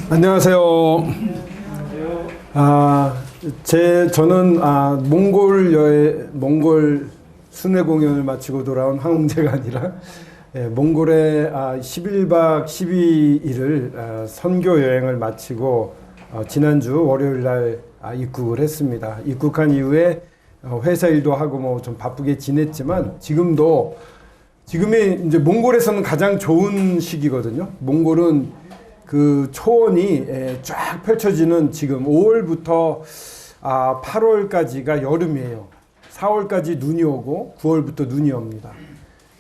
안녕하세요. 저는 몽골 순회 공연을 마치고 돌아온 황홍재가 아니라 몽골에 11박 12일을 선교 여행을 마치고 지난주 월요일 날 입국을 했습니다. 입국한 이후에 회사 일도 하고 뭐 좀 바쁘게 지냈지만 지금이 이제 몽골에서는 가장 좋은 시기거든요. 몽골은 그 초원이 쫙 펼쳐지는 지금 5월부터 8월까지가 여름이에요. 4월까지 눈이 오고 9월부터 눈이 옵니다.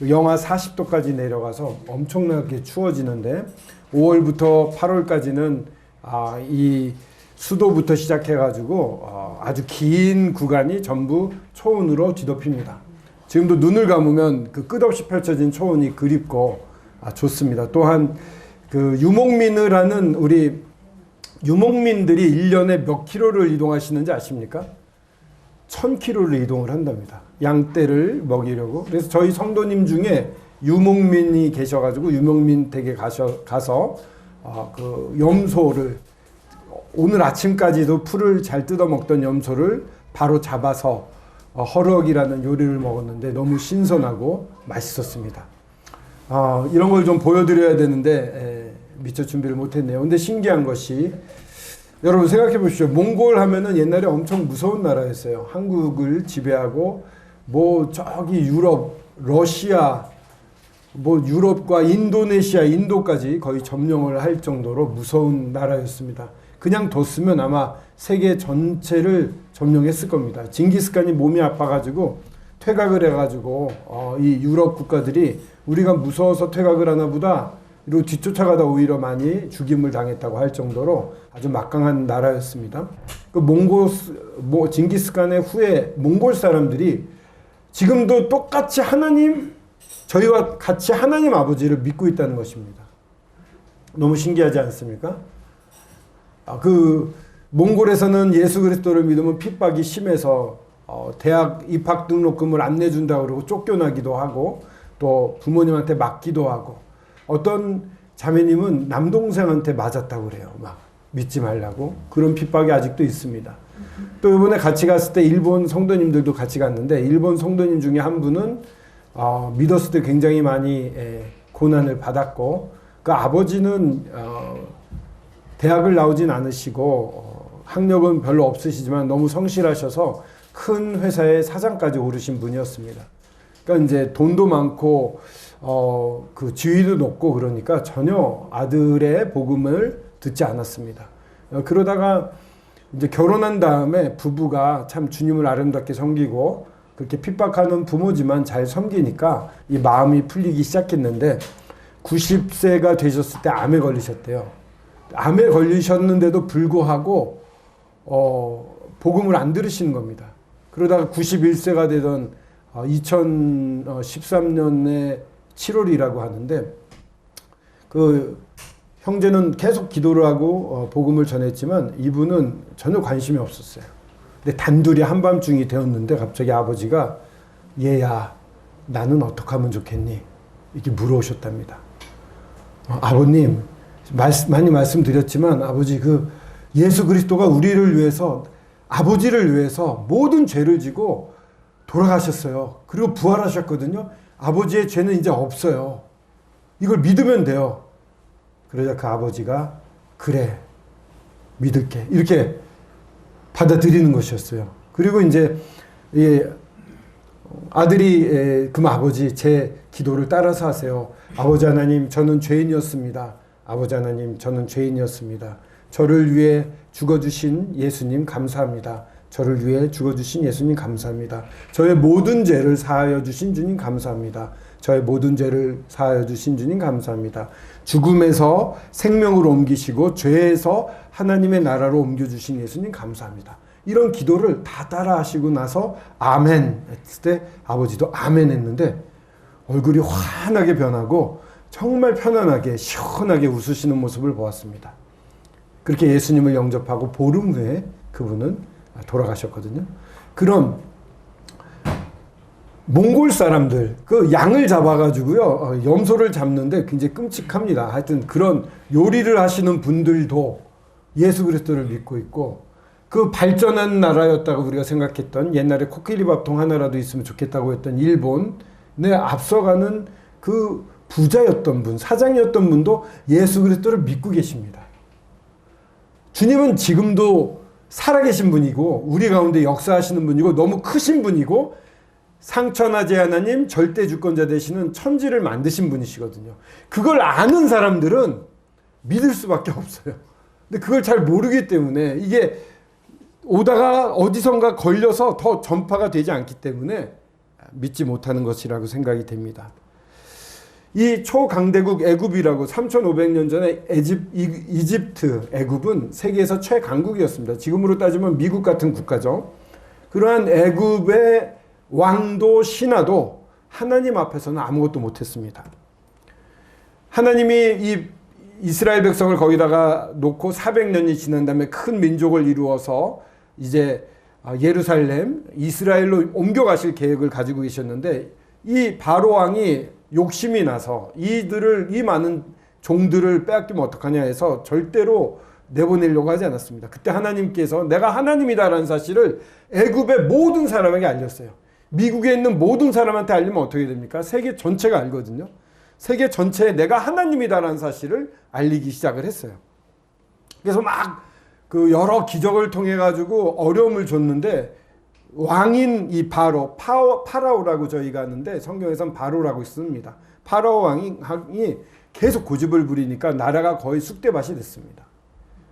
영하 40도까지 내려가서 엄청나게 추워지는데 5월부터 8월까지는 이 수도부터 시작해가지고 아주 긴 구간이 전부 초원으로 뒤덮입니다. 지금도 눈을 감으면 그 끝없이 펼쳐진 초원이 그립고 좋습니다. 또한 그 유목민을 하는 우리 유목민들이 1년에 몇 킬로를 이동하시는지 아십니까? 1000킬로를 이동을 한답니다. 양떼를 먹이려고. 그래서 저희 성도님 중에 유목민이 계셔가지고 유목민 댁에 가서 그 염소를 오늘 아침까지도 풀을 잘 뜯어 먹던 염소를 바로 잡아서 허럭이라는 요리를 먹었는데 너무 신선하고 맛있었습니다. 이런 걸 좀 보여드려야 되는데 미처 준비를 못했네요. 근데 신기한 것이 여러분 생각해 보십시오. 몽골 하면은 옛날에 엄청 무서운 나라였어요. 한국을 지배하고 뭐 저기 유럽, 러시아, 뭐 유럽과 인도네시아, 인도까지 거의 점령을 할 정도로 무서운 나라였습니다. 그냥 뒀으면 아마 세계 전체를 점령했을 겁니다. 징기스칸이 몸이 아파가지고 퇴각을 해가지고 이 유럽 국가들이 우리가 무서워서 퇴각을 하나 보다 이러고 뒤쫓아가다 오히려 많이 죽임을 당했다고 할 정도로 아주 막강한 나라였습니다. 그 징기스칸의 후에 몽골 사람들이 지금도 똑같이 저희와 같이 하나님 아버지를 믿고 있다는 것입니다. 너무 신기하지 않습니까? 그 몽골에서는 예수 그리스도를 믿으면 핍박이 심해서 대학 입학 등록금을 안 내준다고 그러고 쫓겨나기도 하고 또 부모님한테 맞기도 하고 어떤 자매님은 남동생한테 맞았다고 그래요. 막 믿지 말라고. 그런 핍박이 아직도 있습니다. 또 이번에 같이 갔을 때 일본 성도님들도 같이 갔는데 일본 성도님 중에 한 분은 믿었을 때 굉장히 많이 고난을 받았고 그 아버지는 대학을 나오진 않으시고 학력은 별로 없으시지만 너무 성실하셔서 큰 회사의 사장까지 오르신 분이었습니다. 그러니까 이제 돈도 많고 그 지위도 높고 그러니까 전혀 아들의 복음을 듣지 않았습니다. 그러다가 이제 결혼한 다음에 부부가 참 주님을 아름답게 섬기고 그렇게 핍박하는 부모지만 잘 섬기니까 이 마음이 풀리기 시작했는데 90세가 되셨을 때 암에 걸리셨대요. 암에 걸리셨는데도 불구하고 복음을 안 들으시는 겁니다. 그러다가 91세가 되던 2013년에 7월이라고 하는데 그 형제는 계속 기도를 하고 복음을 전했지만 이분은 전혀 관심이 없었어요. 근데 단둘이 한밤중이 되었는데 갑자기 아버지가 얘야 나는 어떻게 하면 좋겠니? 이렇게 물어오셨답니다. 아버님 많이 말씀드렸지만 아버지 그 예수 그리스도가 우리를 위해서 아버지를 위해서 모든 죄를 지고 돌아가셨어요. 그리고 부활하셨거든요. 아버지의 죄는 이제 없어요. 이걸 믿으면 돼요. 그러자 그 아버지가 그래 믿을게 이렇게 받아들이는 것이었어요. 그리고 이제 아들이 그럼 아버지 제 기도를 따라서 하세요. 아버지 하나님 저는 죄인이었습니다. 아버지 하나님 저는 죄인이었습니다. 저를 위해 죽어주신 예수님 감사합니다. 저를 위해 죽어주신 예수님 감사합니다. 저의 모든 죄를 사하여 주신 주님 감사합니다. 저의 모든 죄를 사하여 주신 주님 감사합니다. 죽음에서 생명으로 옮기시고 죄에서 하나님의 나라로 옮겨주신 예수님 감사합니다. 이런 기도를 다 따라 하시고 나서 아멘 했을 때 아버지도 아멘 했는데 얼굴이 환하게 변하고 정말 편안하게 시원하게 웃으시는 모습을 보았습니다. 그렇게 예수님을 영접하고 보름 후에 그분은 돌아가셨거든요. 그럼 몽골 사람들 그 양을 잡아가지고요 염소를 잡는데 굉장히 끔찍합니다. 하여튼 그런 요리를 하시는 분들도 예수 그리스도를 믿고 있고, 그 발전한 나라였다고 우리가 생각했던, 옛날에 코끼리 밥통 하나라도 있으면 좋겠다고 했던 일본에 앞서가는 그 부자였던 분, 사장이었던 분도 예수 그리스도를 믿고 계십니다. 주님은 지금도 살아계신 분이고 우리 가운데 역사하시는 분이고 너무 크신 분이고 상천하지 하나님, 절대 주권자 되시는 천지를 만드신 분이시거든요. 그걸 아는 사람들은 믿을 수밖에 없어요. 근데 그걸 잘 모르기 때문에, 이게 오다가 어디선가 걸려서 더 전파가 되지 않기 때문에 믿지 못하는 것이라고 생각이 됩니다. 이 초강대국 애굽이라고 3500년 전에 이집트, 애굽은 세계에서 최강국이었습니다. 지금으로 따지면 미국 같은 국가죠. 그러한 애굽의 왕도 신하도 하나님 앞에서는 아무것도 못했습니다. 하나님이 이 이스라엘 백성을 거기다가 놓고 400년이 지난 다음에 큰 민족을 이루어서 이제 예루살렘, 이스라엘로 옮겨가실 계획을 가지고 계셨는데, 이 바로 왕이 욕심이 나서 이 많은 종들을 빼앗기면 어떡하냐 해서 절대로 내보내려고 하지 않았습니다. 그때 하나님께서 내가 하나님이다라는 사실을 애굽의 모든 사람에게 알렸어요. 미국에 있는 모든 사람한테 알리면 어떻게 됩니까? 세계 전체가 알거든요. 세계 전체에 내가 하나님이다라는 사실을 알리기 시작을 했어요. 그래서 막 그 여러 기적을 통해 가지고 어려움을 줬는데, 왕인 이 파라오라고 저희가 하는데 성경에서는 바로라고 씁니다. 파라오 왕이 계속 고집을 부리니까 나라가 거의 쑥대밭이 됐습니다.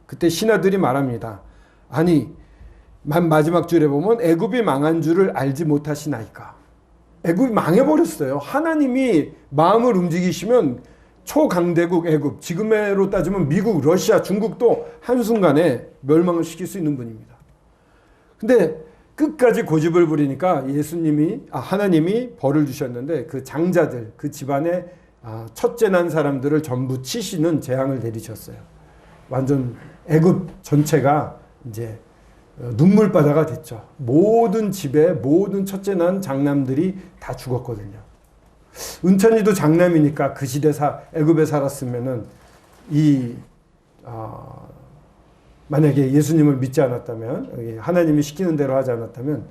그때 신하들이 말합니다. 아니, 마지막 줄에 보면 애굽이 망한 줄을 알지 못하시나이까. 애굽이 망해버렸어요. 하나님이 마음을 움직이시면 초강대국 애굽, 지금으로 따지면 미국, 러시아, 중국도 한순간에 멸망을 시킬 수 있는 분입니다. 근데 끝까지 고집을 부리니까 하나님이 벌을 주셨는데, 그 장자들, 그 집안의 첫째 난 사람들을 전부 치시는 재앙을 내리셨어요. 완전 애굽 전체가 이제 눈물바다가 됐죠. 모든 집에 모든 첫째 난 장남들이 다 죽었거든요. 은찬이도 장남이니까 그 시대 애굽에 살았으면은 만약에 예수님을 믿지 않았다면, 하나님이 시키는 대로 하지 않았다면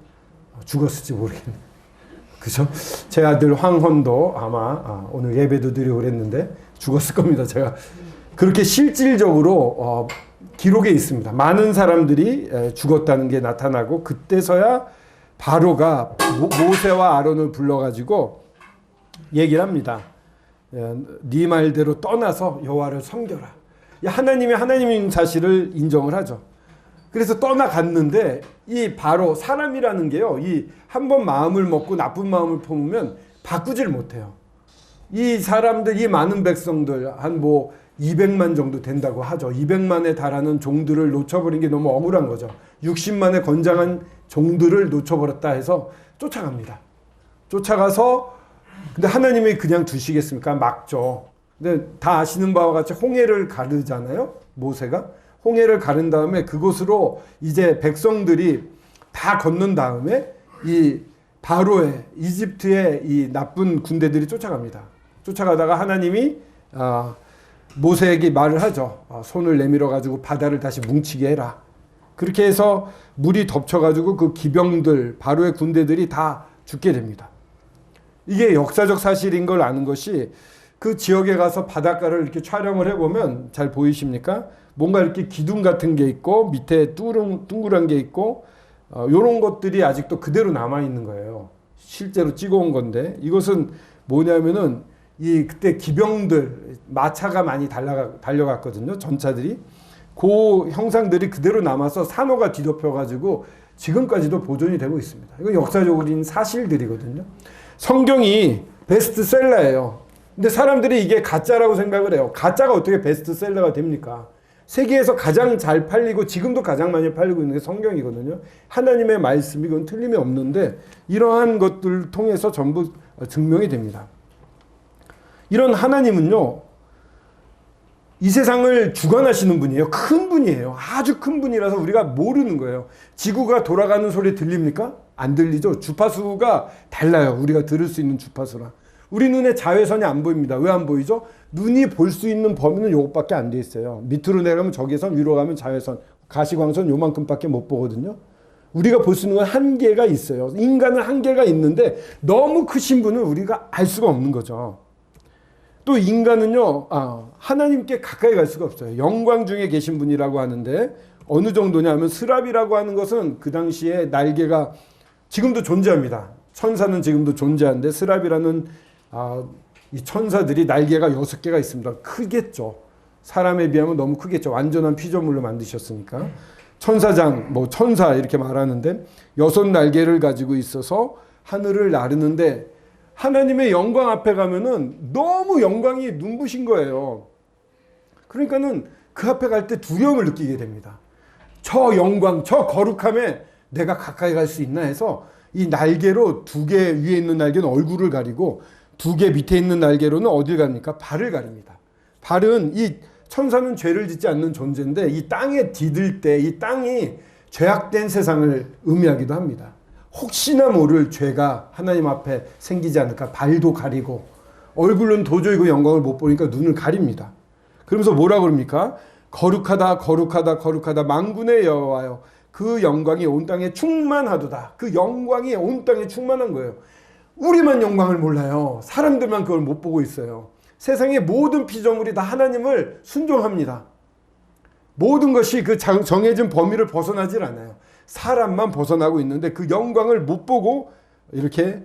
죽었을지 모르겠네요. 그죠? 제 아들 황헌도 아마 오늘 예배도 드리고 그랬는데 죽었을 겁니다. 제가 그렇게 실질적으로 기록에 있습니다. 많은 사람들이 죽었다는 게 나타나고, 그때서야 바로가 모세와 아론을 불러가지고 얘기를 합니다. 네 말대로 떠나서 여호와를 섬겨라. 하나님이 하나님인 사실을 인정을 하죠. 그래서 떠나갔는데, 이 바로 사람이라는 게요, 이 한 번 마음을 먹고 나쁜 마음을 품으면 바꾸질 못해요. 이 사람들, 이 많은 백성들 한 200만 정도 된다고 하죠. 200만에 달하는 종들을 놓쳐버린 게 너무 억울한 거죠. 60만의 건장한 종들을 놓쳐버렸다 해서 쫓아갑니다. 쫓아가서, 근데 하나님이 그냥 두시겠습니까? 막죠. 근데 다 아시는 바와 같이 홍해를 가르잖아요. 모세가 홍해를 가른 다음에 그곳으로 이제 백성들이 다 건넌 다음에 이 바로의 이집트의 이 나쁜 군대들이 쫓아갑니다. 쫓아가다가 하나님이 모세에게 말을 하죠. 손을 내밀어 가지고 바다를 다시 뭉치게 해라. 그렇게 해서 물이 덮쳐가지고 그 기병들, 바로의 군대들이 다 죽게 됩니다. 이게 역사적 사실인 걸 아는 것이, 그 지역에 가서 바닷가를 이렇게 촬영을 해보면 잘 보이십니까? 뭔가 이렇게 기둥 같은 게 있고 밑에 둥그런 게 있고 요런 것들이 아직도 그대로 남아있는 거예요. 실제로 찍어온 건데, 이것은 뭐냐면은 그때 기병들, 마차가 많이 달려갔거든요. 전차들이. 그 형상들이 그대로 남아서 산호가 뒤덮여가지고 지금까지도 보존이 되고 있습니다. 이건 역사적인 사실들이거든요. 성경이 베스트셀러예요. 근데 사람들이 이게 가짜라고 생각을 해요. 가짜가 어떻게 베스트셀러가 됩니까? 세계에서 가장 잘 팔리고 지금도 가장 많이 팔리고 있는 게 성경이거든요. 하나님의 말씀이, 그건 틀림이 없는데, 이러한 것들을 통해서 전부 증명이 됩니다. 이런 하나님은요, 이 세상을 주관하시는 분이에요. 큰 분이에요. 아주 큰 분이라서 우리가 모르는 거예요. 지구가 돌아가는 소리 들립니까? 안 들리죠. 주파수가 달라요. 우리가 들을 수 있는 주파수랑. 우리 눈에 자외선이 안 보입니다. 왜 안 보이죠? 눈이 볼 수 있는 범위는 요것밖에 안 돼 있어요. 밑으로 내려가면 적외선, 위로 가면 자외선, 가시광선 요만큼밖에 못 보거든요. 우리가 볼 수 있는 건 한계가 있어요. 인간은 한계가 있는데 너무 크신 분은 우리가 알 수가 없는 거죠. 또 인간은요, 하나님께 가까이 갈 수가 없어요. 영광 중에 계신 분이라고 하는데 어느 정도냐면 스랍이라고 하는 것은 그 당시에 날개가 지금도 존재합니다. 천사는 지금도 존재하는데 스랍이라는 이 천사들이 날개가 6개가 있습니다. 크겠죠. 사람에 비하면 너무 크겠죠. 완전한 피조물로 만드셨으니까. 천사장, 천사 이렇게 말하는데 6날개를 가지고 있어서 하늘을 나르는데 하나님의 영광 앞에 가면은 너무 영광이 눈부신 거예요. 그러니까는 그 앞에 갈 때 두려움을 느끼게 됩니다. 저 영광, 저 거룩함에 내가 가까이 갈 수 있나 해서 이 날개로 2개 위에 있는 날개는 얼굴을 가리고 2개 밑에 있는 날개로는 어딜 가립니까? 발을 가립니다. 발은 이 천사는 죄를 짓지 않는 존재인데 이 땅에 디딜 때 이 땅이 죄악된 세상을 의미하기도 합니다. 혹시나 모를 죄가 하나님 앞에 생기지 않을까 발도 가리고 얼굴은 도저히 그 영광을 못 보니까 눈을 가립니다. 그러면서 뭐라 그럽니까? 거룩하다 거룩하다 거룩하다 만군의 여호와여 그 영광이 온 땅에 충만하도다. 그 영광이 온 땅에 충만한 거예요. 우리만 영광을 몰라요. 사람들만 그걸 못 보고 있어요. 세상의 모든 피조물이 다 하나님을 순종합니다. 모든 것이 그 정해진 범위를 벗어나질 않아요. 사람만 벗어나고 있는데 그 영광을 못 보고 이렇게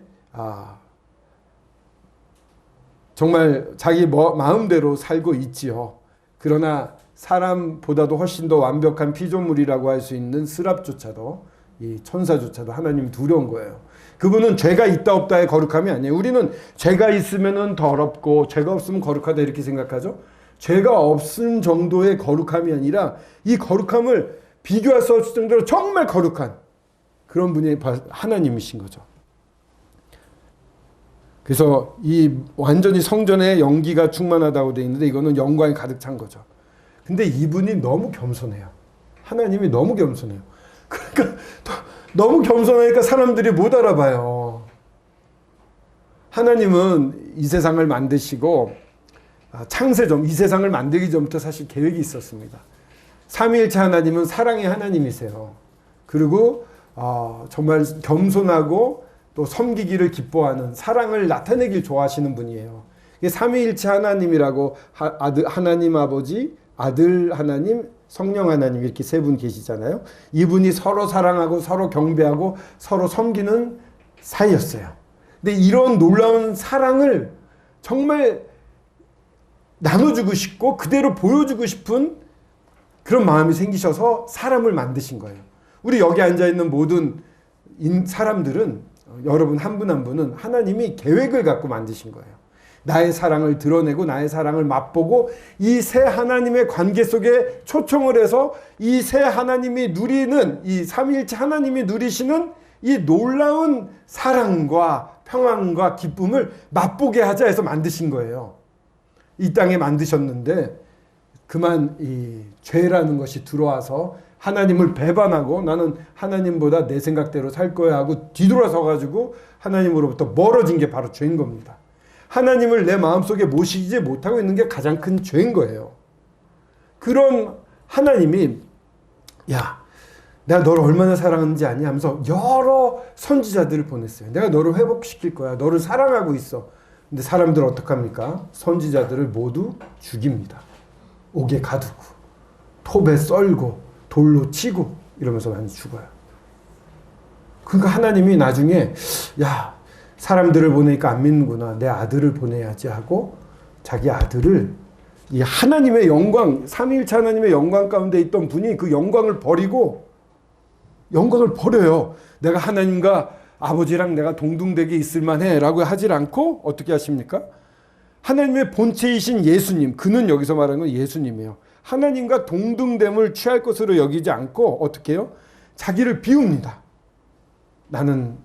정말 자기 마음대로 살고 있지요. 그러나 사람보다도 훨씬 더 완벽한 피조물이라고 할 수 있는 스랍조차도 이 천사조차도 하나님이 두려운 거예요. 그분은 죄가 있다 없다의 거룩함이 아니에요. 우리는 죄가 있으면 더럽고 죄가 없으면 거룩하다 이렇게 생각하죠. 죄가 없은 정도의 거룩함이 아니라 이 거룩함을 비교할 수 없을 정도로 정말 거룩한 그런 분이 하나님이신 거죠. 그래서 이 완전히 성전에 연기가 충만하다고 되어 있는데 이거는 영광이 가득 찬 거죠. 근데 이분이 너무 겸손해요. 하나님이 너무 겸손해요. 그러니까 너무 겸손하니까 사람들이 못 알아봐요. 하나님은 이 세상을 만드시고 창세전, 이 세상을 만들기 전부터 사실 계획이 있었습니다. 삼위일체 하나님은 사랑의 하나님이세요. 그리고 정말 겸손하고 또 섬기기를 기뻐하는 사랑을 나타내길 좋아하시는 분이에요. 삼위일체 하나님이라고 하나님 아버지, 아들 하나님, 성령 하나님 이렇게 세 분 계시잖아요. 이분이 서로 사랑하고 서로 경배하고 서로 섬기는 사이였어요. 근데 이런 놀라운 사랑을 정말 나눠주고 싶고 그대로 보여주고 싶은 그런 마음이 생기셔서 사람을 만드신 거예요. 우리 여기 앉아있는 모든 사람들은 여러분 한 분 한 분은 하나님이 계획을 갖고 만드신 거예요. 나의 사랑을 드러내고 나의 사랑을 맛보고 이 새 하나님의 관계 속에 초청을 해서 이 새 하나님이 누리는 이 삼위일체 하나님이 누리시는 이 놀라운 사랑과 평안과 기쁨을 맛보게 하자 해서 만드신 거예요. 이 땅에 만드셨는데 그만 이 죄라는 것이 들어와서 하나님을 배반하고 나는 하나님보다 내 생각대로 살 거야 하고 뒤돌아서 가지고 하나님으로부터 멀어진 게 바로 죄인 겁니다. 하나님을 내 마음속에 모시지 못하고 있는 게 가장 큰 죄인 거예요. 그런 하나님이 야, 내가 너를 얼마나 사랑하는지 아니? 하면서 여러 선지자들을 보냈어요. 내가 너를 회복시킬 거야. 너를 사랑하고 있어. 근데 사람들은 어떡합니까? 선지자들을 모두 죽입니다. 옥에 가두고 톱에 썰고 돌로 치고 이러면서 많이 죽어요. 그러니까 하나님이 나중에 야, 사람들을 보내니까 안 믿는구나. 내 아들을 보내야지 하고 자기 아들을 이 하나님의 영광, 삼위일체 하나님의 영광 가운데 있던 분이 그 영광을 버리고 영광을 버려요. 내가 하나님과 아버지랑 내가 동등되게 있을 만해 라고 하질 않고 어떻게 하십니까? 하나님의 본체이신 예수님, 그는 여기서 말하는 건 예수님이에요. 하나님과 동등됨을 취할 것으로 여기지 않고 어떻게 해요? 자기를 비웁니다. 나는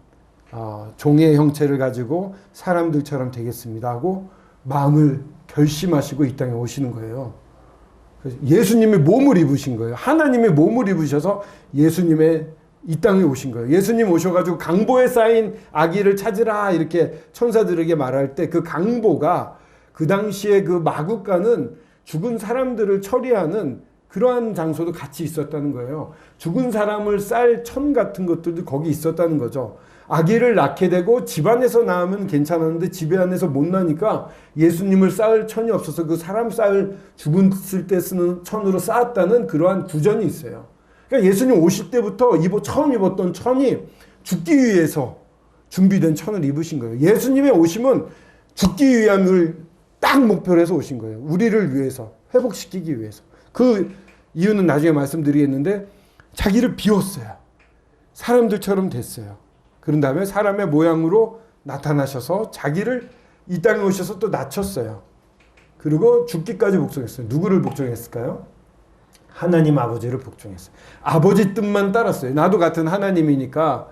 종의 형체를 가지고 사람들처럼 되겠습니다 하고 마음을 결심하시고 이 땅에 오시는 거예요. 예수님이 몸을 입으신 거예요. 하나님의 몸을 입으셔서 예수님의 이 땅에 오신 거예요. 예수님 오셔가지고 강보에 쌓인 아기를 찾으라 이렇게 천사들에게 말할 때 그 강보가 그 당시에 그 마국간은 죽은 사람들을 처리하는 그러한 장소도 같이 있었다는 거예요. 죽은 사람을 쌀 천 같은 것들도 거기 있었다는 거죠. 아기를 낳게 되고 집안에서 낳으면 괜찮았는데 집 안에서 못 낳으니까 예수님을 쌓을 천이 없어서 그 사람 쌓을 죽었을 때 쓰는 천으로 쌓았다는 그러한 구전이 있어요. 그러니까 예수님 오실 때부터 처음 입었던 천이 죽기 위해서 준비된 천을 입으신 거예요. 예수님의 오심은 죽기 위함을 딱 목표로 해서 오신 거예요. 우리를 위해서, 회복시키기 위해서. 그 이유는 나중에 말씀드리겠는데 자기를 비웠어요. 사람들처럼 됐어요. 그런 다음에 사람의 모양으로 나타나셔서 자기를 이 땅에 오셔서 또 낮췄어요. 그리고 죽기까지 복종했어요. 누구를 복종했을까요? 하나님 아버지를 복종했어요. 아버지 뜻만 따랐어요. 나도 같은 하나님이니까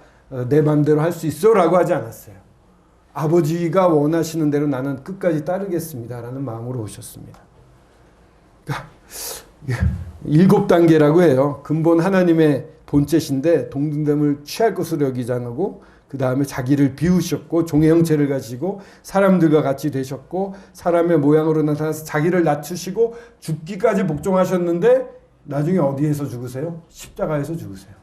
내 맘대로 할 수 있어 라고 하지 않았어요. 아버지가 원하시는 대로 나는 끝까지 따르겠습니다 라는 마음으로 오셨습니다. 그러니까 7단계라고 해요. 근본 하나님의 본체신데 동등됨을 취할 것으로 여기지 않고 그 다음에 자기를 비우셨고 종의 형체를 가지고 사람들과 같이 되셨고 사람의 모양으로 나타나서 자기를 낮추시고 죽기까지 복종하셨는데 나중에 어디에서 죽으세요? 십자가에서 죽으세요.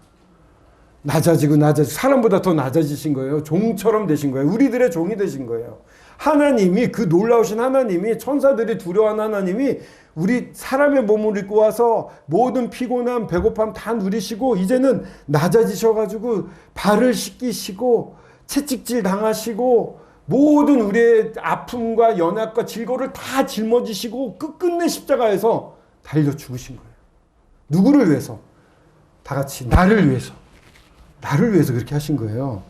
낮아지고 사람보다 더 낮아지신 거예요. 종처럼 되신 거예요. 우리들의 종이 되신 거예요. 하나님이 그 놀라우신 하나님이 천사들이 두려워하는 하나님이 우리 사람의 몸을 입고 와서 모든 피곤함, 배고픔 다 누리시고 이제는 낮아지셔가지고 발을 씻기시고 채찍질 당하시고 모든 우리의 아픔과 연약과 질고를 다 짊어지시고 끝끝내 십자가에서 달려 죽으신 거예요. 누구를 위해서? 다 같이 나를 위해서. 나를 위해서 그렇게 하신 거예요.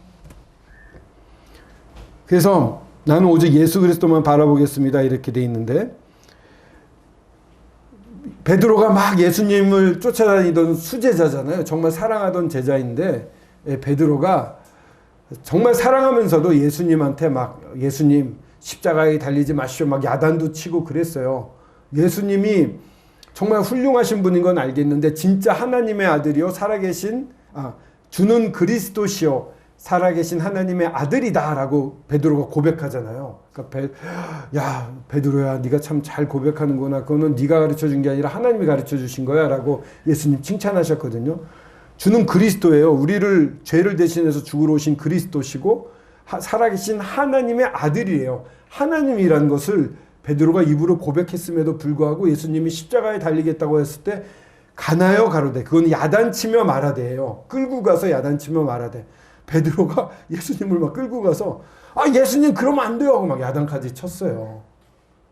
그래서 나는 오직 예수 그리스도만 바라보겠습니다 이렇게 돼 있는데 베드로가 막 예수님을 쫓아다니던 수제자잖아요. 정말 사랑하던 제자인데 베드로가 정말 사랑하면서도 예수님한테 막 예수님 십자가에 달리지 마시오 막 야단도 치고 그랬어요. 예수님이 정말 훌륭하신 분인 건 알겠는데 진짜 하나님의 아들이요 살아계신 주는 그리스도시요 살아계신 하나님의 아들이다 라고 베드로가 고백하잖아요. 그러니까 베드로야 네가 참 잘 고백하는구나. 그거는 네가 가르쳐준 게 아니라 하나님이 가르쳐주신 거야 라고 예수님 칭찬하셨거든요. 주는 그리스도예요. 우리를 죄를 대신해서 죽으러 오신 그리스도시고 살아계신 하나님의 아들이에요. 하나님이라는 것을 베드로가 입으로 고백했음에도 불구하고 예수님이 십자가에 달리겠다고 했을 때 가나요 가로되 그건 야단치며 말하되예요. 끌고 가서 야단치며 말하되 베드로가 예수님을 막 끌고 가서 예수님 그러면 안 돼요 하고 막 야단까지 쳤어요.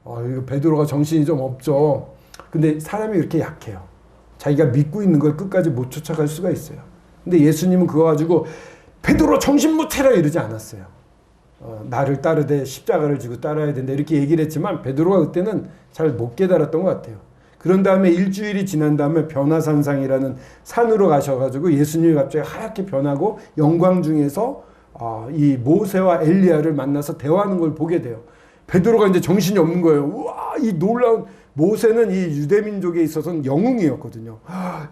이거 베드로가 정신이 좀 없죠. 근데 사람이 이렇게 약해요. 자기가 믿고 있는 걸 끝까지 못 쫓아갈 수가 있어요. 근데 예수님은 그거 가지고 베드로 정신 못 차려 이러지 않았어요. 나를 따르되 십자가를 지고 따라야 된다 이렇게 얘기를 했지만 베드로가 그때는 잘 못 깨달았던 것 같아요. 그런 다음에 일주일이 지난 다음에 변화산상이라는 산으로 가셔가지고 예수님이 갑자기 하얗게 변하고 영광 중에서 이 모세와 엘리야를 만나서 대화하는 걸 보게 돼요. 베드로가 이제 정신이 없는 거예요. 우와, 이 놀라운 모세는 이 유대민족에 있어서는 영웅이었거든요.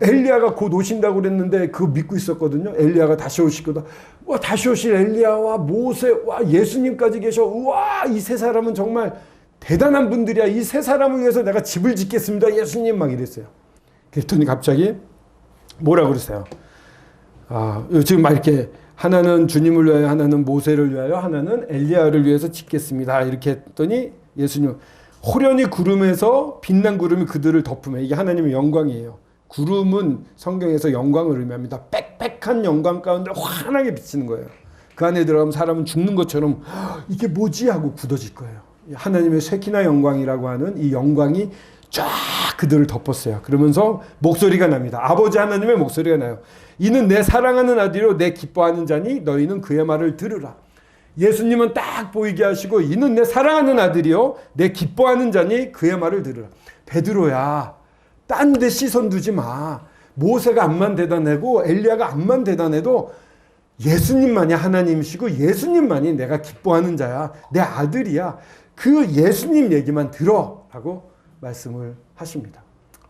엘리야가 곧 오신다고 그랬는데 그거 믿고 있었거든요. 엘리야가 다시 오실 거다. 와, 다시 오실 엘리야와 모세, 와, 예수님까지 계셔. 우와, 이 세 사람은 정말 대단한 분들이야. 이 세 사람을 위해서 내가 집을 짓겠습니다. 예수님 막 이랬어요. 그랬더니 갑자기 뭐라 그러세요? 지금 막 이렇게 하나는 주님을 위하여, 하나는 모세를 위하여, 하나는 엘리야를 위해서 짓겠습니다. 이렇게 했더니 예수님 호련히 구름에서 빛난 구름이 그들을 덮으며 이게 하나님의 영광이에요. 구름은 성경에서 영광을 의미합니다. 빽빽한 영광 가운데 환하게 비치는 거예요. 그 안에 들어가면 사람은 죽는 것처럼 이게 뭐지 하고 굳어질 거예요. 하나님의 쉐키나 영광이라고 하는 이 영광이 쫙 그들을 덮었어요. 그러면서 목소리가 납니다. 아버지 하나님의 목소리가 나요. 이는 내 사랑하는 아들이요 내 기뻐하는 자니 너희는 그의 말을 들으라. 예수님은 딱 보이게 하시고 이는 내 사랑하는 아들이요 내 기뻐하는 자니 그의 말을 들으라. 베드로야 딴 데 시선 두지 마. 모세가 암만 대단하고 엘리야가 암만 대단해도 예수님만이 하나님이시고 예수님만이 내가 기뻐하는 자야. 내 아들이야. 그 예수님 얘기만 들어 라고 말씀을 하십니다.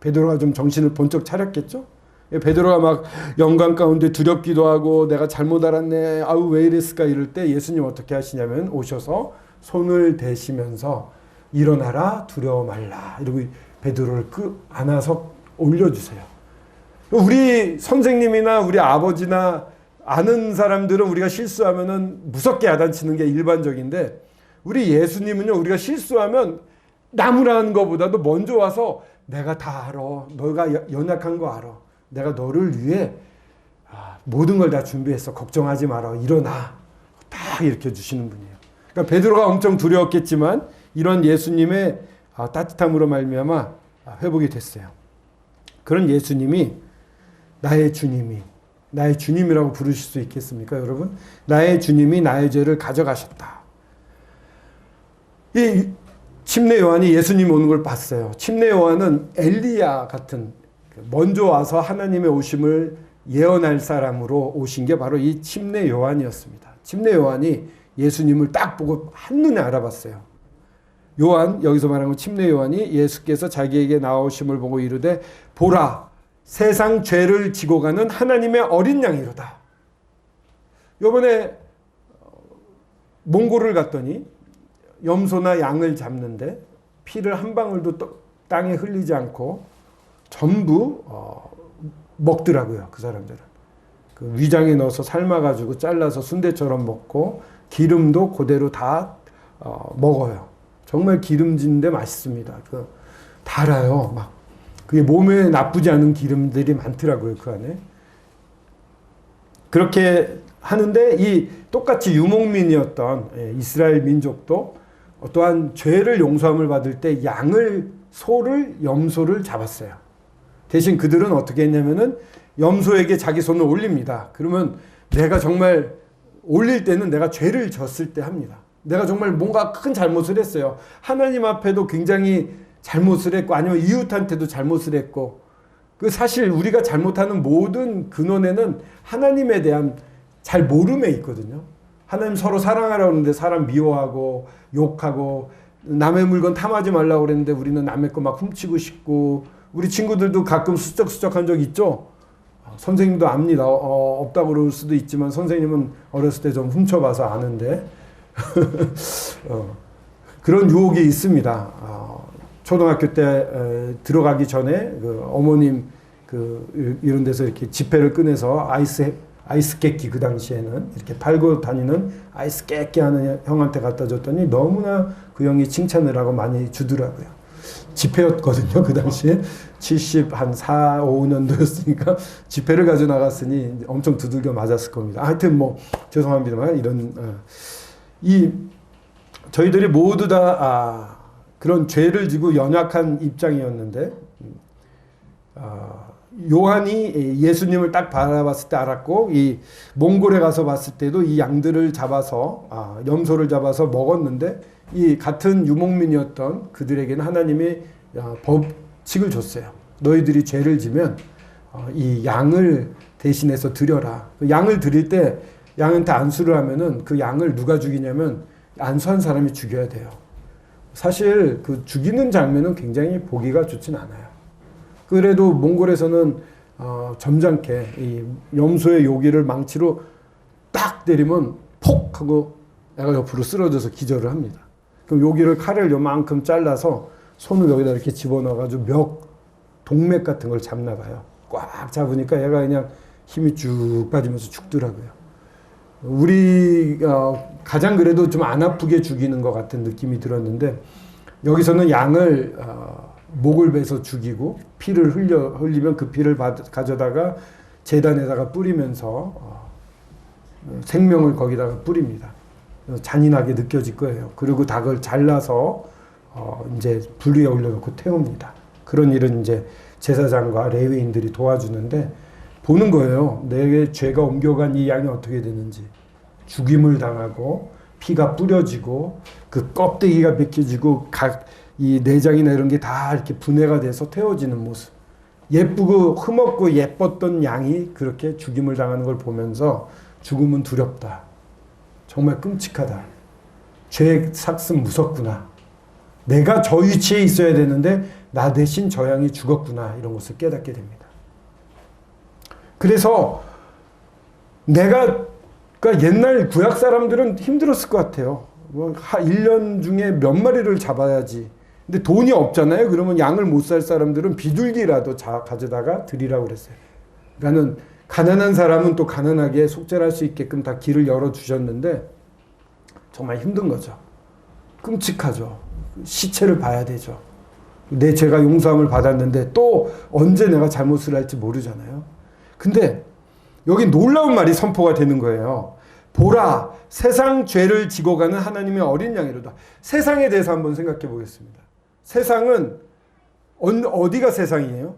베드로가 좀 정신을 번쩍 차렸겠죠? 베드로가 막 영광 가운데 두렵기도 하고 내가 잘못 알았네. 아우 왜 이랬을까 이럴 때 예수님 어떻게 하시냐면 오셔서 손을 대시면서 일어나라 두려워 말라. 이러고 베드로를 안아서 올려주세요. 우리 선생님이나 우리 아버지나 아는 사람들은 우리가 실수하면은 무섭게 야단치는 게 일반적인데 우리 예수님은요 우리가 실수하면 나무라는 것보다도 먼저 와서 내가 다 알아. 너가 연약한 거 알아. 내가 너를 위해 모든 걸 다 준비했어. 걱정하지 마라. 일어나. 다 일으켜 주시는 분이에요. 그러니까 베드로가 엄청 두려웠겠지만 이런 예수님의 따뜻함으로 말미암아 회복이 됐어요. 그런 예수님이 나의 주님이라고 부르실 수 있겠습니까, 여러분? 나의 주님이 나의 죄를 가져가셨다. 이 침례 요한이 예수님 오는 걸 봤어요. 침례 요한은 엘리야 같은 먼저 와서 하나님의 오심을 예언할 사람으로 오신 게 바로 이 침례 요한이었습니다. 침례 요한이 예수님을 딱 보고 한눈에 알아봤어요. 요한, 여기서 말하는 침례 요한이 예수께서 자기에게 나오심을 보고 이르되 보라 세상 죄를 지고 가는 하나님의 어린 양이로다. 요번에 몽골을 갔더니 염소나 양을 잡는데 피를 한 방울도 땅에 흘리지 않고 전부 먹더라고요. 그 사람들은. 그 위장에 넣어서 삶아가지고 잘라서 순대처럼 먹고 기름도 그대로 다 먹어요. 정말 기름진데 맛있습니다. 달아요. 막 그게 몸에 나쁘지 않은 기름들이 많더라고요. 그 안에. 그렇게 하는데 이 똑같이 유목민이었던 이스라엘 민족도 또한 죄를 용서함을 받을 때 양을, 소를, 염소를 잡았어요. 대신 그들은 어떻게 했냐면은 염소에게 자기 손을 올립니다. 그러면 내가 정말 올릴 때는 내가 죄를 졌을 때 합니다. 내가 정말 뭔가 큰 잘못을 했어요. 하나님 앞에도 굉장히 잘못을 했고 아니면 이웃한테도 잘못을 했고 그 사실 우리가 잘못하는 모든 근원에는 하나님에 대한 잘 모름에 있거든요. 하나님 서로 사랑하라고 하는데 사람 미워하고 욕하고 남의 물건 탐하지 말라고 그랬는데 우리는 남의 거 막 훔치고 싶고 우리 친구들도 가끔 수적한 적 있죠. 선생님도 압니다. 없다고 그럴 수도 있지만 선생님은 어렸을 때 좀 훔쳐봐서 아는데 그런 유혹이 있습니다. 초등학교 때 들어가기 전에 그 어머님 이런 데서 이렇게 지폐를 꺼내서 아이스 깨끼 그 당시에는 이렇게 팔고 다니는 아이스 깨끼 하는 형한테 갖다 줬더니 너무나 그 형이 칭찬을 하고 많이 주더라고요. 지폐였거든요. 그 당시에 74, 5년도였으니까 지폐를 가져 나갔으니 엄청 두들겨 맞았을 겁니다. 하여튼 뭐 죄송합니다만 이런 저희들이 모두 다 그런 죄를 지고 연약한 입장이었는데 요한이 예수님을 딱 바라봤을 때 알았고 이 몽골에 가서 봤을 때도 이 양들을 잡아서 염소를 잡아서 먹었는데 이 같은 유목민이었던 그들에게는 하나님이 법칙을 줬어요. 너희들이 죄를 지면 이 양을 대신해서 드려라. 양을 드릴 때 양한테 안수를 하면은 그 양을 누가 죽이냐면 안수한 사람이 죽여야 돼요. 사실 그 죽이는 장면은 굉장히 보기가 좋진 않아요. 그래도 몽골에서는 점잖게 이 염소의 요기를 망치로 딱 때리면 폭 하고 애가 옆으로 쓰러져서 기절을 합니다. 그럼 요기를 칼을 요만큼 잘라서 손을 여기다 이렇게 집어넣어가지고 동맥 같은 걸 잡나 봐요. 꽉 잡으니까 얘가 그냥 힘이 쭉 빠지면서 죽더라고요. 우리 가장 그래도 좀 안 아프게 죽이는 것 같은 느낌이 들었는데 여기서는 양을 목을 베서 죽이고 피를 흘리면 그 피를 가져다가 제단에다가 뿌리면서 생명을 거기다가 뿌립니다. 잔인하게 느껴질 거예요. 그리고 닭을 잘라서 이제 불 위에 올려놓고 태웁니다. 그런 일은 이제 제사장과 레위인들이 도와주는데 보는 거예요. 내 죄가 옮겨간 이 양이 어떻게 되는지. 죽임을 당하고 피가 뿌려지고 그 껍데기가 벗겨지고 이 내장이나 이런 게 다 이렇게 분해가 돼서 태워지는 모습. 예쁘고 흠없고 예뻤던 양이 그렇게 죽임을 당하는 걸 보면서 죽음은 두렵다. 정말 끔찍하다. 죄의 삭슨 무섭구나. 내가 저 위치에 있어야 되는데 나 대신 저 양이 죽었구나 이런 것을 깨닫게 됩니다. 그래서 그러니까 옛날 구약 사람들은 힘들었을 것 같아요. 1년 중에 몇 마리를 잡아야지. 근데 돈이 없잖아요. 그러면 양을 못 살 사람들은 비둘기라도 가져다가 드리라고 그랬어요. 그러니까는 가난한 사람은 또 가난하게 속죄할 수 있게끔 다 길을 열어주셨는데 정말 힘든 거죠. 끔찍하죠. 시체를 봐야 되죠. 내 죄가 용서함을 받았는데 또 언제 내가 잘못을 할지 모르잖아요. 근데 여기 놀라운 말이 선포가 되는 거예요. 보라, 세상 죄를 지고 가는 하나님의 어린 양이로다. 세상에 대해서 한번 생각해 보겠습니다. 세상은 어디가 세상이에요?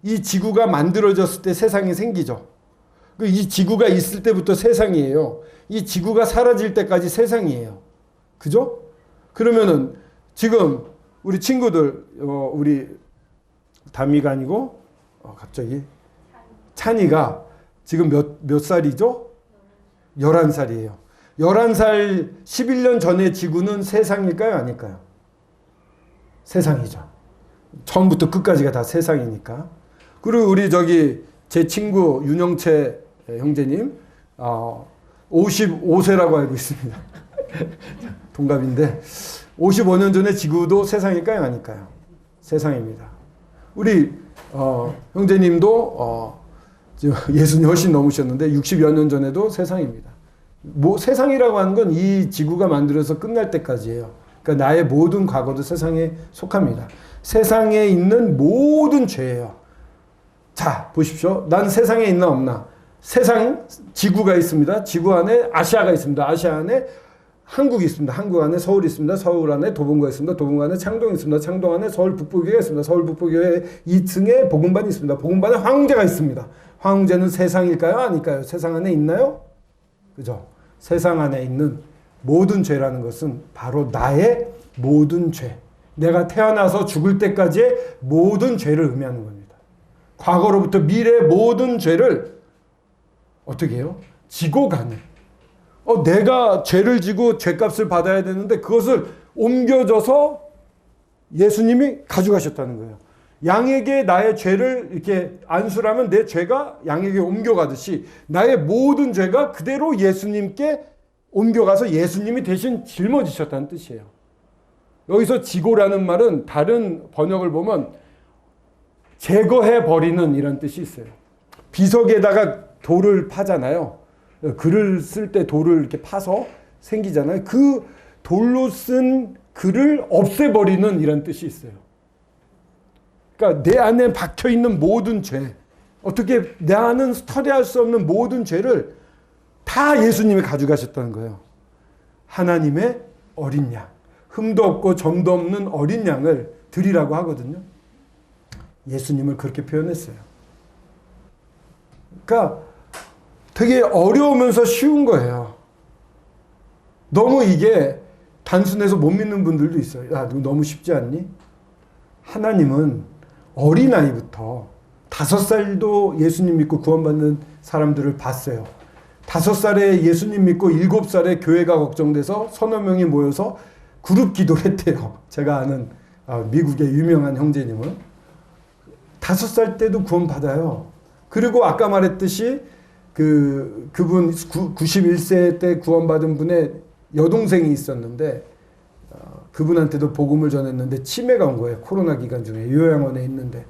이 지구가 만들어졌을 때 세상이 생기죠. 이 지구가 있을 때부터 세상이에요. 이 지구가 사라질 때까지 세상이에요. 그죠? 그러면은 지금 우리 친구들, 우리 담이가 아니고 갑자기 찬이가 지금 몇 살이죠? 11살이에요. 11살 11년 전의 지구는 세상일까요? 아닐까요? 세상이죠. 처음부터 끝까지가 다 세상이니까. 그리고 우리 제 친구 윤영채 형제님 55세라고 알고 있습니다. 동갑인데 55년 전의 지구도 세상일까요? 아닐까요? 세상입니다. 우리 형제님도 예순이 훨씬 넘으셨는데 60여 년 전에도 세상입니다. 세상이라고 하는 건 이 지구가 만들어서 끝날 때까지예요. 그러니까 나의 모든 과거도 세상에 속합니다. 세상에 있는 모든 죄예요. 자, 보십시오. 난 세상에 있나 없나? 지구가 있습니다. 지구 안에 아시아가 있습니다. 아시아 안에 한국이 있습니다. 한국 안에 서울이 있습니다. 서울 안에 도봉구가 있습니다. 도봉구 안에 창동이 있습니다. 창동 안에 서울 북부교회가 있습니다. 서울 북부교회 2층에 복음반이 있습니다. 복음반에 황제가 있습니다. 황제는 세상일까요? 아닐까요? 세상 안에 있나요? 그죠? 세상 안에 있는 모든 죄라는 것은 바로 나의 모든 죄. 내가 태어나서 죽을 때까지의 모든 죄를 의미하는 겁니다. 과거로부터 미래의 모든 죄를 어떻게 해요? 지고 가는. 내가 죄를 지고 죄값을 받아야 되는데 그것을 옮겨줘서 예수님이 가져가셨다는 거예요. 양에게 나의 죄를 이렇게 안수하면 내 죄가 양에게 옮겨가듯이 나의 모든 죄가 그대로 예수님께 옮겨가서 예수님이 대신 짊어지셨다는 뜻이에요. 여기서 지고라는 말은 다른 번역을 보면 제거해버리는 이런 뜻이 있어요. 비석에다가 돌을 파잖아요. 글을 쓸 때 돌을 이렇게 파서 생기잖아요. 그 돌로 쓴 글을 없애버리는 이런 뜻이 있어요. 그러니까 내 안에 박혀있는 모든 죄, 어떻게 내 안은 터리할 수 없는 모든 죄를 다 예수님이 가져가셨다는 거예요. 하나님의 어린 양, 흠도 없고 점도 없는 어린 양을 드리라고 하거든요. 예수님을 그렇게 표현했어요. 그러니까 되게 어려우면서 쉬운 거예요. 너무 이게 단순해서 못 믿는 분들도 있어요. 야, 너무 쉽지 않니? 하나님은 어린아이부터 5살도 예수님 믿고 구원받는 사람들을 봤어요. 5살에 예수님 믿고 7살에 교회가 걱정돼서 서너 명이 모여서 그룹 기도를 했대요. 제가 아는 미국의 유명한 형제님은 5살 때도 구원받아요. 그리고 아까 말했듯이 그분 91세 때 구원받은 분의 여동생이 있었는데 그분한테도 복음을 전했는데 치매가 온 거예요. 코로나 기간 중에 요양원에 있는데.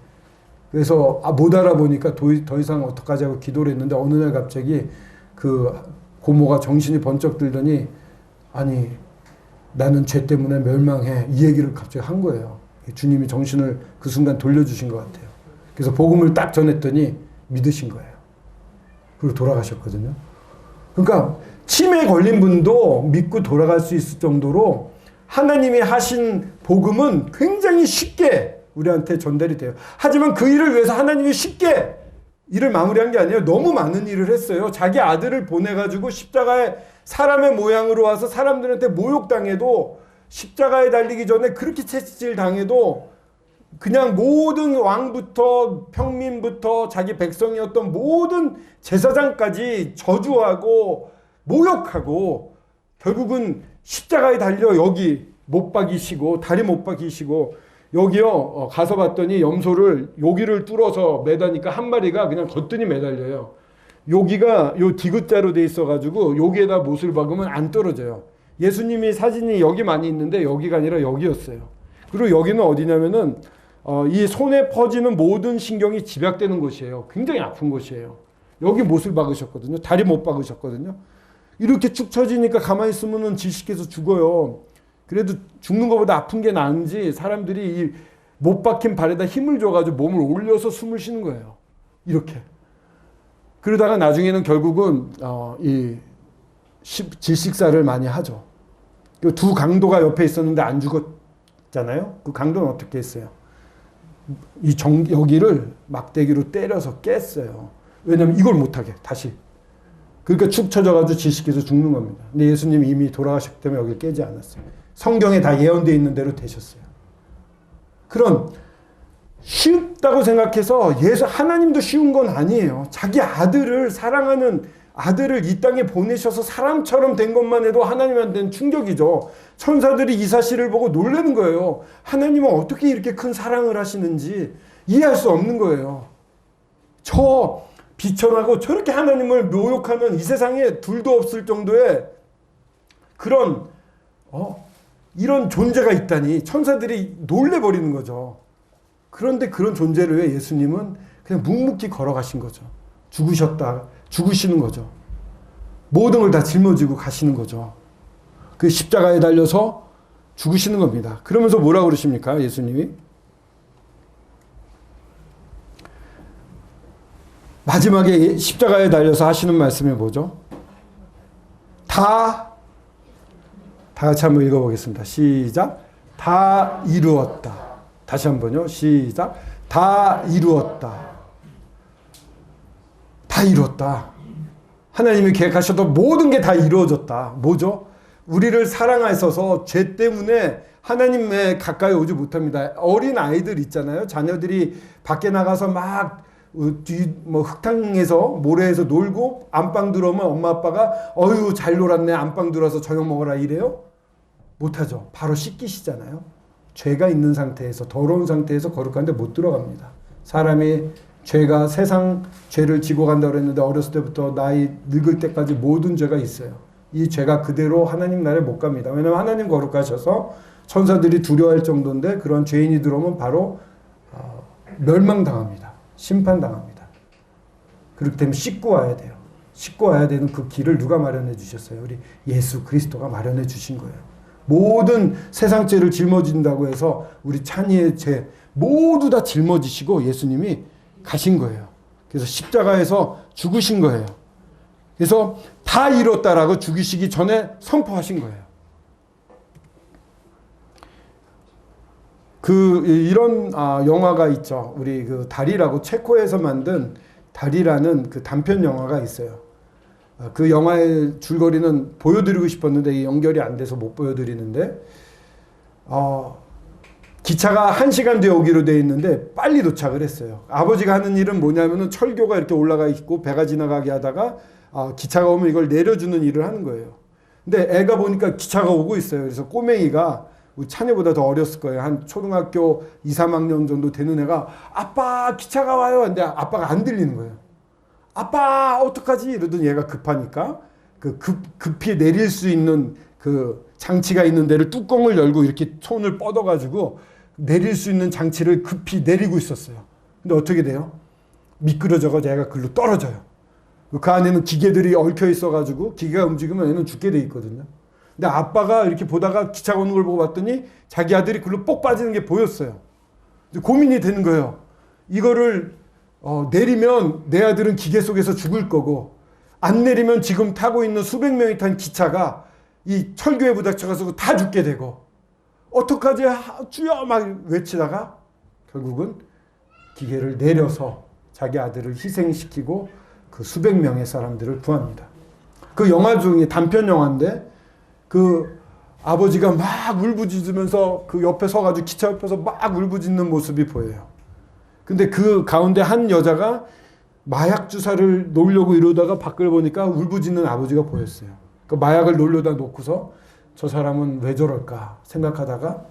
그래서 못 알아보니까 더 이상 어떡하지 하고 기도를 했는데 어느 날 갑자기 그 고모가 정신이 번쩍 들더니 아니 나는 죄 때문에 멸망해 이 얘기를 갑자기 한 거예요. 주님이 정신을 그 순간 돌려주신 것 같아요. 그래서 복음을 딱 전했더니 믿으신 거예요. 그리고 돌아가셨거든요. 그러니까 치매에 걸린 분도 믿고 돌아갈 수 있을 정도로 하나님이 하신 복음은 굉장히 쉽게 우리한테 전달이 돼요. 하지만 그 일을 위해서 하나님이 쉽게 일을 마무리한 게 아니에요. 너무 많은 일을 했어요. 자기 아들을 보내가지고 십자가에 사람의 모양으로 와서 사람들한테 모욕당해도 십자가에 달리기 전에 그렇게 채찍질 당해도 그냥 모든 왕부터 평민부터 자기 백성이었던 모든 제사장까지 저주하고 모욕하고 결국은 십자가에 달려 여기 못 박이시고 다리 못 박이시고 여기요, 가서 봤더니 염소를 여기를 뚫어서 매다니까 한 마리가 그냥 거뜬히 매달려요. 여기가 요 디귿자로 돼 있어가지고 여기에다 못을 박으면 안 떨어져요. 예수님이 사진이 여기 많이 있는데 여기가 아니라 여기였어요. 그리고 여기는 어디냐면은 이 손에 퍼지는 모든 신경이 집약되는 곳이에요. 굉장히 아픈 곳이에요. 여기 못을 박으셨거든요. 다리 못 박으셨거든요. 이렇게 축 처지니까 가만히 있으면은 질식해서 죽어요. 그래도 죽는 것보다 아픈 게 나은지 사람들이 이 못 박힌 발에다 힘을 줘가지고 몸을 올려서 숨을 쉬는 거예요. 이렇게. 그러다가 나중에는 결국은 이 질식사를 많이 하죠. 두 강도가 옆에 있었는데 안 죽었잖아요. 그 강도는 어떻게 했어요? 여기를 막대기로 때려서 깼어요. 왜냐면 이걸 못하게 다시. 그러니까 축 처져가지고 질식해서 죽는 겁니다. 근데 예수님이 이미 돌아가셨기 때문에 여기를 깨지 않았어요. 성경에 다 예언되어 있는 대로 되셨어요. 그런 쉽다고 생각해서 하나님도 쉬운 건 아니에요. 자기 아들을 사랑하는 아들을 이 땅에 보내셔서 사람처럼 된 것만 해도 하나님한테는 충격이죠. 천사들이 이 사실을 보고 놀라는 거예요. 하나님은 어떻게 이렇게 큰 사랑을 하시는지 이해할 수 없는 거예요. 저 비천하고 저렇게 하나님을 모욕하는 이 세상에 둘도 없을 정도의 그런 이런 존재가 있다니 천사들이 놀래버리는 거죠. 그런데 그런 존재를 왜 예수님은 그냥 묵묵히 걸어가신 거죠. 죽으시는 거죠. 모든 걸 다 짊어지고 가시는 거죠. 그 십자가에 달려서 죽으시는 겁니다. 그러면서 뭐라고 그러십니까? 예수님이 마지막에 십자가에 달려서 하시는 말씀이 뭐죠? 다 같이 한번 읽어보겠습니다. 시작. 다 이루었다. 다시 한번요. 시작. 다 이루었다. 다 이루었다. 하나님이 계획하셔도 모든 게 다 이루어졌다. 뭐죠? 우리를 사랑하셔서 죄 때문에 하나님에 가까이 오지 못합니다. 어린 아이들 있잖아요. 자녀들이 밖에 나가서 막 흙탕에서 모래에서 놀고 안방 들어오면 엄마 아빠가 어휴 잘 놀았네 안방 들어와서 저녁 먹어라 이래요? 못하죠. 바로 씻기시잖아요. 죄가 있는 상태에서 더러운 상태에서 거룩한데 못 들어갑니다. 사람이 죄가 세상 죄를 지고 간다고 했는데 어렸을 때부터 나이 늙을 때까지 모든 죄가 있어요. 이 죄가 그대로 하나님 나라에 못 갑니다. 왜냐하면 하나님 거룩하셔서 천사들이 두려워할 정도인데 그런 죄인이 들어오면 바로 멸망당합니다. 심판당합니다. 그렇기 때문에 씻고 와야 돼요. 씻고 와야 되는 그 길을 누가 마련해 주셨어요? 우리 예수 그리스도가 마련해 주신 거예요. 모든 세상 죄를 짊어진다고 해서 우리 찬이의 죄 모두 다 짊어지시고 예수님이 가신 거예요. 그래서 십자가에서 죽으신 거예요. 그래서 다 이뤘다라고 죽이시기 전에 선포하신 거예요. 이런 영화가 있죠. 우리 그 다리라고 체코에서 만든 다리라는 그 단편 영화가 있어요. 그 영화의 줄거리는 보여드리고 싶었는데 연결이 안 돼서 못 보여드리는데 기차가 1시간 뒤에 오기로 돼 있는데 빨리 도착을 했어요. 아버지가 하는 일은 뭐냐면은 철교가 이렇게 올라가 있고 배가 지나가게 하다가 기차가 오면 이걸 내려주는 일을 하는 거예요. 근데 애가 보니까 기차가 오고 있어요. 그래서 꼬맹이가 찬이보다 더 어렸을 거예요. 한 초등학교 2, 3학년 정도 되는 애가 아빠 기차가 와요. 근데 아빠가 안 들리는 거예요. 아빠 어떡하지? 이러더니 얘가 급하니까 급히 내릴 수 있는 그 장치가 있는 데를 뚜껑을 열고 이렇게 손을 뻗어가지고 내릴 수 있는 장치를 급히 내리고 있었어요. 근데 어떻게 돼요? 미끄러져가지고 얘가 글로 떨어져요. 그 안에는 기계들이 얽혀 있어가지고 기계가 움직이면 얘는 죽게 돼 있거든요. 근데 아빠가 이렇게 보다가 기차가 오는 걸 보고 봤더니 자기 아들이 글로 뽁 빠지는 게 보였어요. 고민이 되는 거예요. 이거를 내리면 내 아들은 기계 속에서 죽을 거고 안 내리면 지금 타고 있는 수백 명이 탄 기차가 이 철교에 부닥쳐가지고 다 죽게 되고 어떡하지? 주여! 막 외치다가 결국은 기계를 내려서 자기 아들을 희생시키고 그 수백 명의 사람들을 구합니다. 그 영화 중에 단편 영화인데 그 아버지가 막 울부짖으면서 그 옆에 서가지고 기차 옆에서 막 울부짖는 모습이 보여요. 근데 그 가운데 한 여자가 마약 주사를 놓으려고 이러다가 밖을 보니까 울부짖는 아버지가 보였어요. 그 마약을 놓으려다 놓고서 저 사람은 왜 저럴까 생각하다가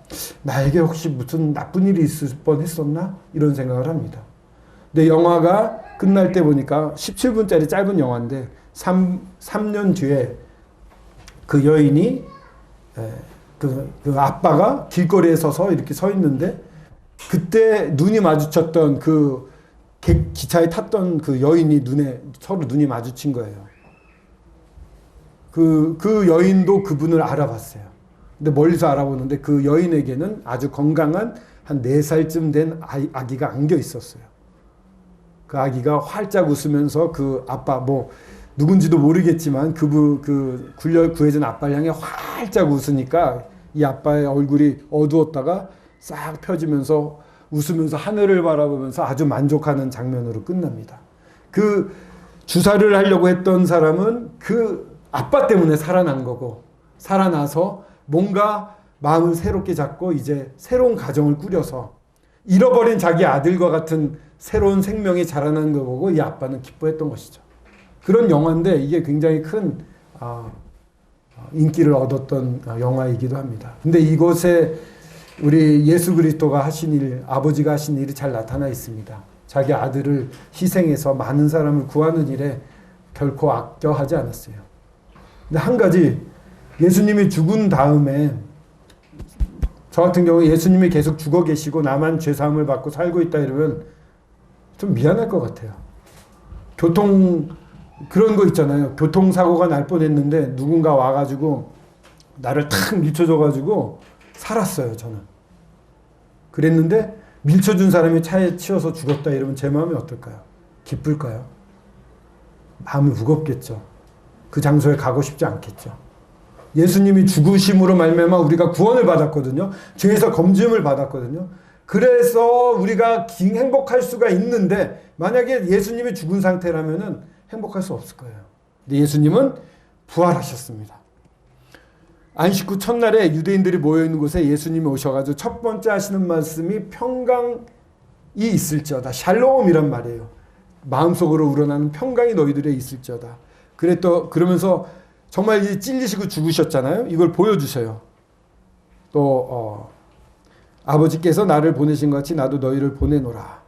나에게 혹시 무슨 나쁜 일이 있을 뻔했었나 이런 생각을 합니다. 근데 영화가 끝날 때 보니까 17분짜리 짧은 영화인데 3년 뒤에 그 여인이 그 아빠가 길거리에 서서 이렇게 서 있는데 그때 눈이 마주쳤던 그 기차에 탔던 그 여인이 서로 눈이 마주친 거예요. 그 여인도 그분을 알아봤어요. 근데 멀리서 알아보는데 그 여인에게는 아주 건강한 한 4살쯤 된 아기가 안겨 있었어요. 그 아기가 활짝 웃으면서 그 아빠 누군지도 모르겠지만 그 구해준 아빠를 향해 활짝 웃으니까 이 아빠의 얼굴이 어두웠다가 싹 펴지면서 웃으면서 하늘을 바라보면서 아주 만족하는 장면으로 끝납니다. 그 주사를 하려고 했던 사람은 그 아빠 때문에 살아난 거고 살아나서 뭔가 마음을 새롭게 잡고 이제 새로운 가정을 꾸려서 잃어버린 자기 아들과 같은 새로운 생명이 자라나는 걸 보고 이 아빠는 기뻐했던 것이죠. 그런 영화인데 이게 굉장히 큰 인기를 얻었던 영화이기도 합니다. 근데 이곳에 우리 예수 그리스도가 하신 일, 아버지가 하신 일이 잘 나타나 있습니다. 자기 아들을 희생해서 많은 사람을 구하는 일에 결코 아껴하지 않았어요. 근데 한 가지, 예수님이 죽은 다음에 저 같은 경우 예수님이 계속 죽어 계시고 나만 죄사함을 받고 살고 있다 이러면 좀 미안할 것 같아요. 그런 거 있잖아요. 교통사고가 날 뻔했는데 누군가 와가지고 나를 탁 밀쳐줘가지고 살았어요, 저는. 그랬는데 밀쳐준 사람이 차에 치여서 죽었다 이러면 제 마음이 어떨까요? 기쁠까요? 마음이 무겁겠죠. 그 장소에 가고 싶지 않겠죠. 예수님이 죽으심으로 말미암아 우리가 구원을 받았거든요. 죄에서 검증을 받았거든요. 그래서 우리가 행복할 수가 있는데 만약에 예수님이 죽은 상태라면은 행복할 수 없을 거예요. 근데 예수님은 부활하셨습니다. 안식 후 첫날에 유대인들이 모여있는 곳에 예수님이 오셔가지고 첫 번째 하시는 말씀이 평강이 있을지어다. 샬롬이란 말이에요. 마음속으로 우러나는 평강이 너희들에 있을지어다. 그러면서 정말 찔리시고 죽으셨잖아요. 이걸 보여주셔요. 또 아버지께서 나를 보내신 것 같이 나도 너희를 보내노라.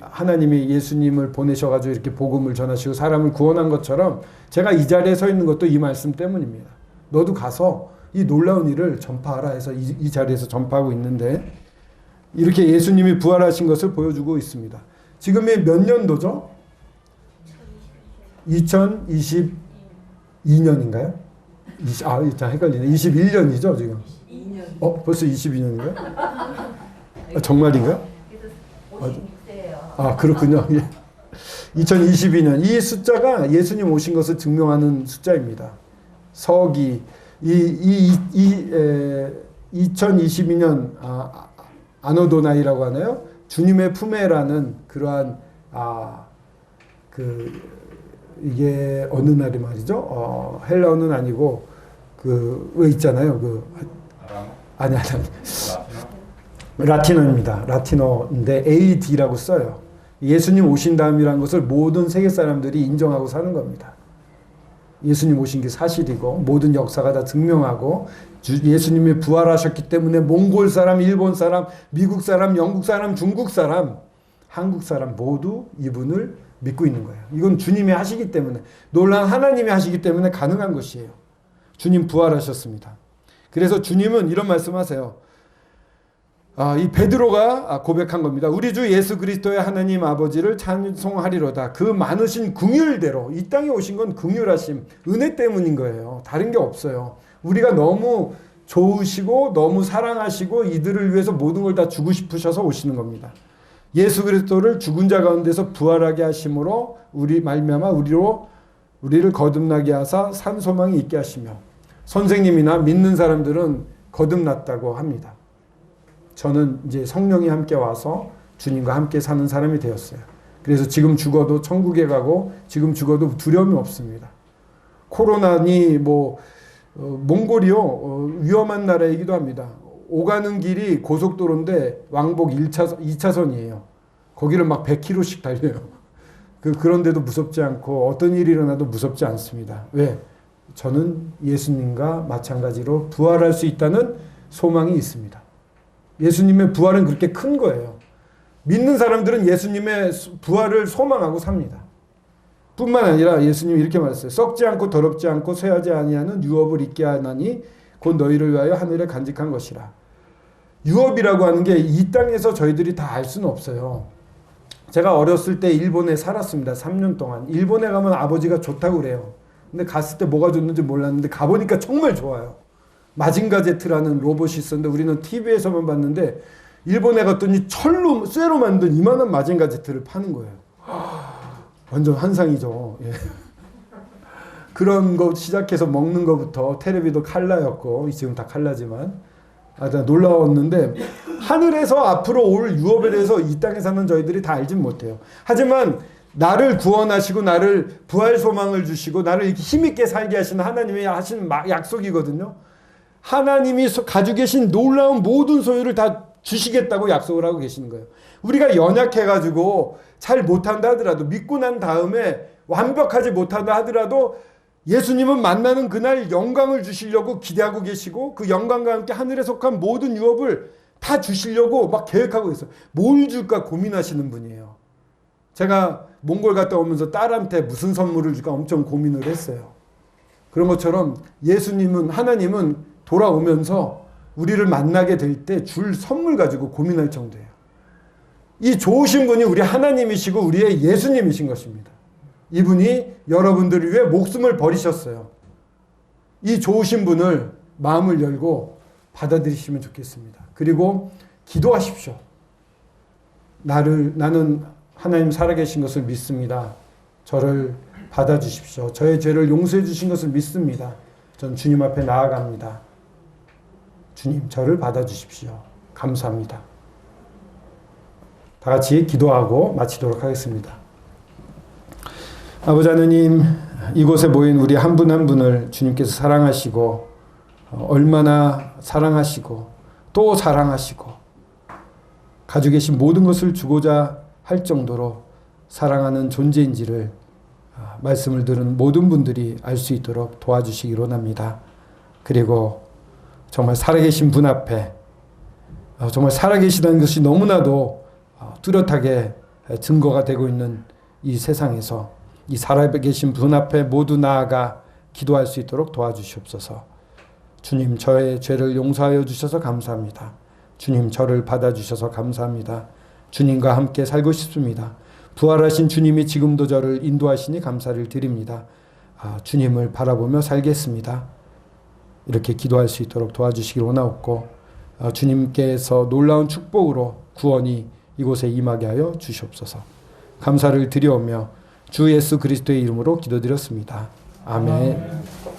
하나님이 예수님을 보내셔가지고 이렇게 복음을 전하시고 사람을 구원한 것처럼 제가 이 자리에 서 있는 것도 이 말씀 때문입니다. 너도 가서 이 놀라운 일을 전파하라 해서 이 자리에서 전파하고 있는데 이렇게 예수님이 부활하신 것을 보여주고 있습니다. 지금이 몇 년도죠? 2022년인가요? 일단 헷갈리네. 21년이죠, 지금. 2년. 벌써 22년인가요? 정말인가요? 56세예요. 그렇군요. 2022년. 이 숫자가 예수님 오신 것을 증명하는 숫자입니다. 서기 2022년 아노도나이라고 하나요? 주님의 품에라는 그러한 이게 어느 날이 말이죠? 헬라어는 아니고 왜 있잖아요? 아니 라틴어입니다. 라틴어인데 AD라고 써요. 예수님 오신 다음이라는 것을 모든 세계 사람들이 인정하고 사는 겁니다. 예수님 오신 게 사실이고 모든 역사가 다 증명하고 예수님이 부활하셨기 때문에 몽골 사람, 일본 사람, 미국 사람, 영국 사람, 중국 사람, 한국 사람 모두 이분을 믿고 있는 거예요. 이건 주님이 하시기 때문에 놀라운 하나님이 하시기 때문에 가능한 것이에요. 주님 부활하셨습니다. 그래서 주님은 이런 말씀하세요. 이 베드로가 고백한 겁니다. 우리 주 예수 그리스도의 하나님 아버지를 찬송하리로다. 그 많으신 긍휼대로 이 땅에 오신 건 긍휼하심, 은혜 때문인 거예요. 다른 게 없어요. 우리가 너무 좋으시고 너무 사랑하시고 이들을 위해서 모든 걸 다 주고 싶으셔서 오시는 겁니다. 예수 그리스도를 죽은 자 가운데서 부활하게 하심으로 말미암아 우리를 거듭나게 하사 산 소망이 있게 하시며 선생님이나 믿는 사람들은 거듭났다고 합니다. 저는 이제 성령이 함께 와서 주님과 함께 사는 사람이 되었어요. 그래서 지금 죽어도 천국에 가고 지금 죽어도 두려움이 없습니다. 코로나니 몽골이요 위험한 나라이기도 합니다. 오가는 길이 고속도로인데 왕복 2차선이에요. 거기를 막 100km씩 달려요. 그런데도 무섭지 않고 어떤 일이 일어나도 무섭지 않습니다. 왜? 저는 예수님과 마찬가지로 부활할 수 있다는 소망이 있습니다. 예수님의 부활은 그렇게 큰 거예요. 믿는 사람들은 예수님의 부활을 소망하고 삽니다. 뿐만 아니라 예수님이 이렇게 말했어요. 썩지 않고 더럽지 않고 쇠하지 아니하는 유업을 잊게 하나니 곧 너희를 위하여 하늘에 간직한 것이라. 유업이라고 하는 게 이 땅에서 저희들이 다 알 수는 없어요. 제가 어렸을 때 일본에 살았습니다. 3년 동안. 일본에 가면 아버지가 좋다고 그래요. 근데 갔을 때 뭐가 좋는지 몰랐는데 가보니까 정말 좋아요. 마징가 제트라는 로봇이 있었는데 우리는 TV에서만 봤는데 일본에 갔더니 철로 쇠로 만든 이만한 마징가 제트를 파는 거예요. 완전 환상이죠. 예. 그런 거 시작해서 먹는 거부터 테레비도 칼라였고 지금 다 칼라지만 놀라웠는데 하늘에서 앞으로 올 유업에 대해서 이 땅에 사는 저희들이 다 알진 못해요. 하지만 나를 구원하시고 나를 부활 소망을 주시고 나를 이렇게 힘있게 살게 하시는 하나님이 하신 약속이거든요. 하나님이 가지고 계신 놀라운 모든 소유를 다 주시겠다고 약속을 하고 계시는 거예요. 우리가 연약해가지고 잘 못한다 하더라도 믿고 난 다음에 완벽하지 못한다 하더라도 예수님은 만나는 그날 영광을 주시려고 기대하고 계시고 그 영광과 함께 하늘에 속한 모든 유업을 다 주시려고 막 계획하고 있어요. 뭘 줄까 고민하시는 분이에요. 제가 몽골 갔다 오면서 딸한테 무슨 선물을 줄까 엄청 고민을 했어요. 그런 것처럼 예수님은 하나님은 돌아오면서 우리를 만나게 될 때 줄 선물 가지고 고민할 정도예요. 이 좋으신 분이 우리 하나님이시고 우리의 예수님이신 것입니다. 이분이 여러분들을 위해 목숨을 버리셨어요. 이 좋으신 분을 마음을 열고 받아들이시면 좋겠습니다. 그리고 기도하십시오. 나는 하나님 살아계신 것을 믿습니다. 저를 받아주십시오. 저의 죄를 용서해 주신 것을 믿습니다. 전 주님 앞에 나아갑니다. 주님, 저를 받아주십시오. 감사합니다. 다 같이 기도하고 마치도록 하겠습니다. 아버지 하나님, 이곳에 모인 우리 한 분 한 분을 주님께서 사랑하시고 얼마나 사랑하시고 또 사랑하시고 가지고 계신 모든 것을 주고자 할 정도로 사랑하는 존재인지를 말씀을 들은 모든 분들이 알 수 있도록 도와주시기로 합니다. 그리고 정말 살아계신 분 앞에 정말 살아계시다는 것이 너무나도 뚜렷하게 증거가 되고 있는 이 세상에서 이 살아계신 분 앞에 모두 나아가 기도할 수 있도록 도와주시옵소서. 주님, 저의 죄를 용서하여 주셔서 감사합니다. 주님, 저를 받아주셔서 감사합니다. 주님과 함께 살고 싶습니다. 부활하신 주님이 지금도 저를 인도하시니 감사를 드립니다. 주님을 바라보며 살겠습니다. 이렇게 기도할 수 있도록 도와주시길 원하옵고 주님께서 놀라운 축복으로 구원이 이곳에 임하게 하여 주시옵소서. 감사를 드려오며 주 예수 그리스도의 이름으로 기도드렸습니다. 아멘.